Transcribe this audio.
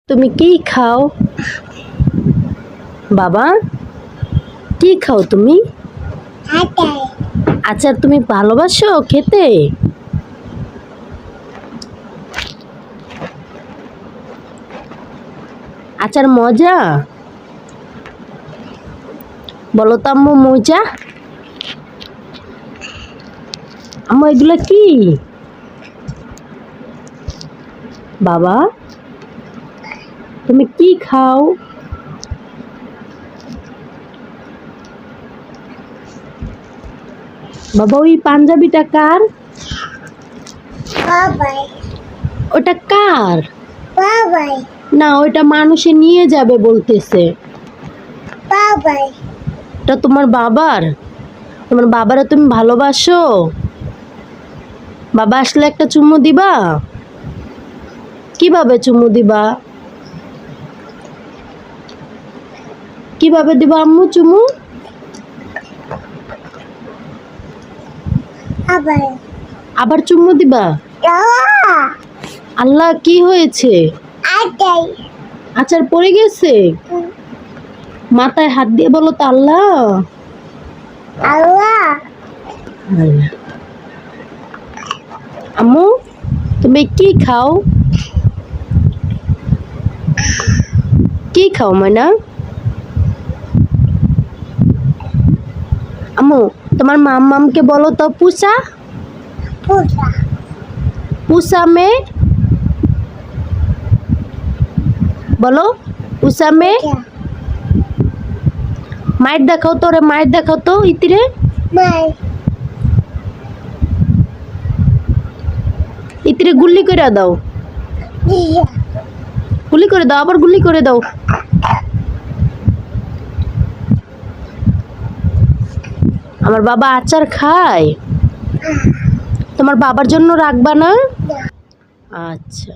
তুমি কি খাও বাবা? কি খাও তুমি? আচার তুমি ভালোবাসো খেতে? আচার মজা? বলো তো আম্মু, মজা? আম্মু এগুলো কি বাবা? তুমি কি খাও? বাবা ওই পাঞ্জাবিটা কার? ওটা কার? না, ওইটা মানুষে নিয়ে যাবে বলতেছে। এটা তোমার বাবার? তোমার বাবারে তুমি ভালোবাসো? বাবা আসলে একটা চুমু দিবা? কিভাবে চুমু দিবা? কিভাবে দিবা আম্মু চুমু? আবার চুমু দিবা? আল্লাহ, কি হয়েছে? আচার পড়ে গেছে? মাথায় হাত দিয়ে বলো তো আল্লাহ। আল্লাহ। আম্মু তুমি কি খাও? কি খাও ময়না? আম্মু তোমার মামকে বলো তো পুষা। পুষা মে বলো, পুষা মে। মায়ের দেখাও তো রে, মায়ের দেখাও তো ইতিরে। ইতিরে গুল্লি করে দাও, গুলি করে দাও, আবার গুলি করে দাও। আমার বাবা আচার খায়? তোমার বাবার জন্য রাখবা না? আচ্ছা।